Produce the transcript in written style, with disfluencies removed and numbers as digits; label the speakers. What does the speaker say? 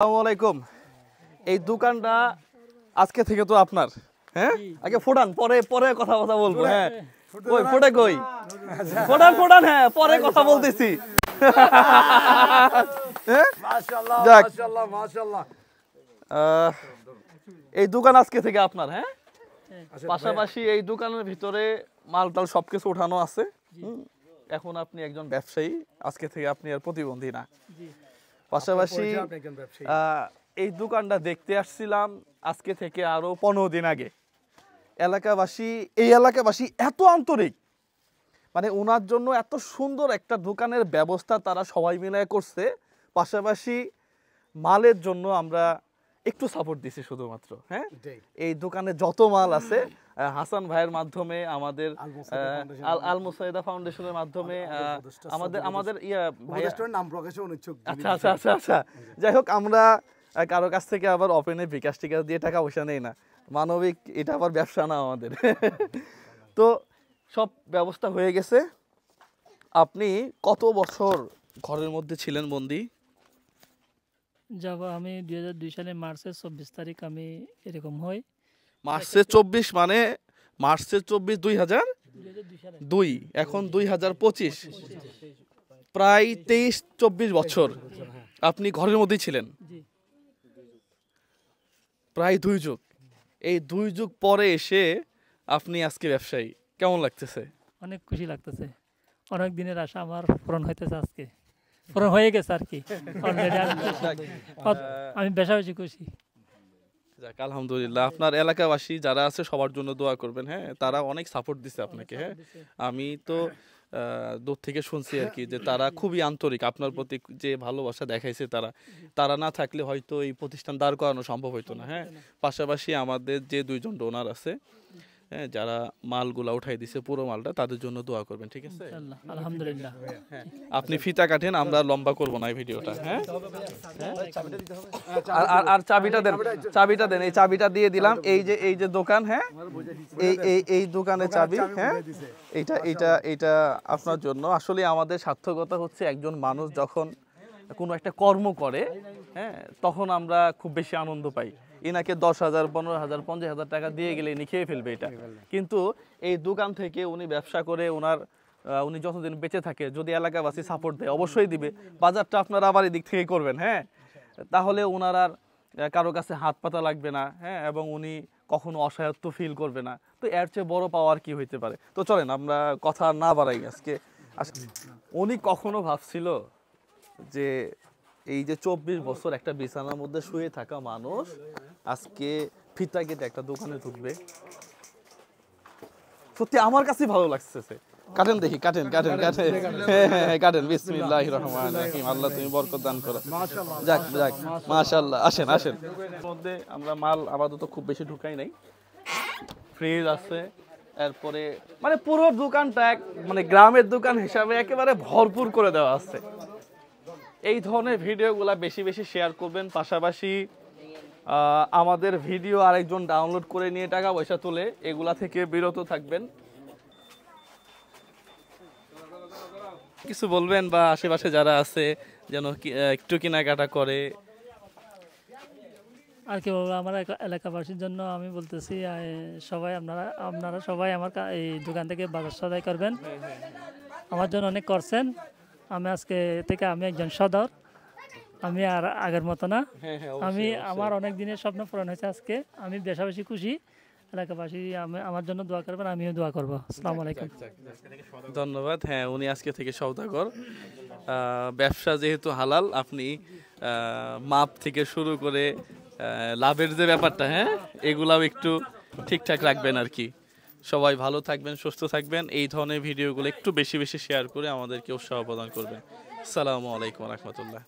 Speaker 1: আসসালামু আলাইকুম। এই দোকানটা আজকে থেকে তো আপনার, হ্যাঁ? আগে ফোটান, পরে পরে কথা বলবো। হ্যাঁ, কই ফোটে কই? ফোটান, হ্যাঁ, পরে কথা বলতেছি।
Speaker 2: মাশাআল্লাহ
Speaker 1: যাক।
Speaker 2: মাশাআল্লাহ মাশাআল্লাহ।
Speaker 1: এই দোকান আজকে থেকে আপনার, হ্যাঁ? পাশাপাশি এই দোকানের ভিতরে মালটাল সবকিছু উঠানো আছে। এখন আপনি একজন ব্যবসায়ী, আজকে থেকে আপনি আর প্রতিবন্ধী না। পাশাপাশি এই দোকানটা দেখতে আসছিলাম আজকে থেকে আরো 15 দিন আগে। এই এলাকাবাসী এত আন্তরিক, মানে ওনার জন্য এত সুন্দর একটা দোকানের ব্যবস্থা তারা সবাই মিলে করছে। পাশাপাশি মালের জন্য আমরা একটু সাপোর্ট দিছি শুধুমাত্র, হ্যাঁ? এই দোকানে যত মাল আছে হাসান ভাইয়ের মাধ্যমে, আমাদের আল মুসাইদা ফাউন্ডেশনের মাধ্যমে, আমাদের
Speaker 2: নাম প্রকাশে অনিচ্ছুক।
Speaker 1: আচ্ছা, যাই হোক, আমরা কারো কাছ থেকে আবার ওপেনে বিকাশ টিকাশ দিয়ে টাকা পয়সা নেই না, মানবিক, এটা আবার ব্যবসা না আমাদের। তো সব ব্যবস্থা হয়ে গেছে। আপনি কত বছর ঘরের মধ্যে ছিলেন বন্দি?
Speaker 3: যাব আমি 2002 সালে মার্চের 24 তারিখ আমি এরকম হই।
Speaker 1: মার্চের 24 মানে মার্চের 24 2002, এখন 2025, প্রায় 23-24 বছর আপনি ঘরের মধ্যেই ছিলেন। প্রায় 2 যুগ। এই 2 যুগ পরে এসে আপনি আজকে ব্যবসায়ী, কেমন লাগতেছে?
Speaker 3: অনেক খুশি লাগতেছে। অনেক দিনের আশা আমার পূরণ হইতেছে, আজকে পূরণ হয়ে গেছে আর কি। অলরেডি আমি বেশি খুশি।
Speaker 1: যাক, আলহামদুলিল্লাহ। আপনার এলাকাবাসী যারা আছে সবার জন্য দোয়া করবেন, হ্যাঁ? তারা অনেক সাপোর্ট দিছে আপনাকে, হ্যাঁ? আমি তো দূর থেকে শুনছি আর কি, যে তারা খুবই আন্তরিক, আপনার প্রতি যে ভালোবাসা দেখাইছে তারা না থাকলে হয়তো এই প্রতিষ্ঠান দাঁড় করানো সম্ভব হইতো না, হ্যাঁ? পাশাপাশি আমাদের যে 2 জন ডোনার আছে, হ্যাঁ, যারা মালগুলা উঠাই দিছে পুরো মালটা, তাদের জন্য দোয়া করবেন, ঠিক আছে?
Speaker 3: আলহামদুলিল্লাহ।
Speaker 1: হ্যাঁ, আপনি ফিতা কাটেন, আমরা লম্বা করব না এই ভিডিওটা, হ্যাঁ? আর চাবিটা দেন, এই চাবিটা দিয়ে দিলাম। এই যে দোকান, হ্যাঁ, এই দোকানের চাবি, হ্যাঁ, এইটা আপনার জন্য। আসলে আমাদের সার্থকতা হচ্ছে একজন মানুষ যখন কোনো একটা কর্ম করে, হ্যাঁ, তখন আমরা খুব বেশি আনন্দ পাই। ইনাকে 10,000, 15,000, 50,000 টাকা দিয়ে গেলে ইনি খেয়ে ফেলবে এটা, কিন্তু এই দোকান থেকে উনি ব্যবসা করে উনি যতদিন বেঁচে থাকে, যদি এলাকাবাসী সাপোর্ট দেয় অবশ্যই দিবে। বাজারটা আপনারা আবার এদিক থেকে করবেন, হ্যাঁ? তাহলে ওনার আর কারো কাছে হাত পাতা লাগবে না, হ্যাঁ, এবং উনি কখনো অসহায়ত্ব ফিল করবে না। তো এর চেয়ে বড় পাওয়ার কি হইতে পারে? তো চলেন আমরা কথা না বাড়াই আজকে। উনি কখনো ভাবছিল যে এই যে 24 বছর একটা বিছানার মধ্যে শুয়ে থাকা মানুষ আজকে ফিতা কেটে একটা দোকানে ঢুকবে? সত্যি আমার কাছে ভালো লাগছে। কাটেন দেখি, কাটেন। হ্যাঁ, কাটেন। বিসমিল্লাহির রহমানির রহিম। আল্লাহ তুমি বরকত দান করো। যাক মাশাআল্লাহ। আসেন। মধ্যে আমরা মাল আপাতত খুব বেশি ঢুকাই নাই। ফ্রিজ আছে, এরপরে মানে পুরো দোকানটা মানে গ্রামের দোকান হিসাবে একেবারে ভরপুর করে দেওয়া আছে। এই ধরনের ভিডিওগুলো বেশি শেয়ার করবেন। পাশাপাশি আমাদের ভিডিও আরেকজন ডাউনলোড করে নিয়ে টাকা পয়সা তুলে এগুলা থেকে বিরত থাকবেন। কিছু বলবেন বা আশেপাশে যারা আছে যেন একটু কেনাকাটা করে?
Speaker 3: আর কি বলবো, আমার এলাকাবাসীর জন্য আমি বলতেছি, সবাই আপনারা সবাই আমার এই দোকান থেকে বাজার সদাই করবেন। আমার জন্য অনেক করছেন। আমি আজকে থেকে আমি একজন সদর, আমি আর আগের মতো না। আমার অনেক দিনের স্বপ্ন পূরণ হয়েছে আজকে। আমি বেশি খুশি। এলাকাবাসী আমার জন্য দোয়া করবেন, আমিও দোয়া করবো। আসসালামু আলাইকুম।
Speaker 1: ধন্যবাদ। হ্যাঁ, উনি আজকে থেকে সওদাগর। ব্যবসা যেহেতু হালাল, আপনি মাপ থেকে শুরু করে লাভের যে ব্যাপারটা, হ্যাঁ, এগুলাও একটু ঠিকঠাক রাখবেন আর কি। সবাই ভালো থাকবেন, সুস্থ থাকবেন। এই ধরনের ভিডিওগুলো একটু বেশি শেয়ার করে আমাদেরকে উৎসাহ প্রদান করবেন। আসসালামু আলাইকুম ওয়া রাহমাতুল্লাহ।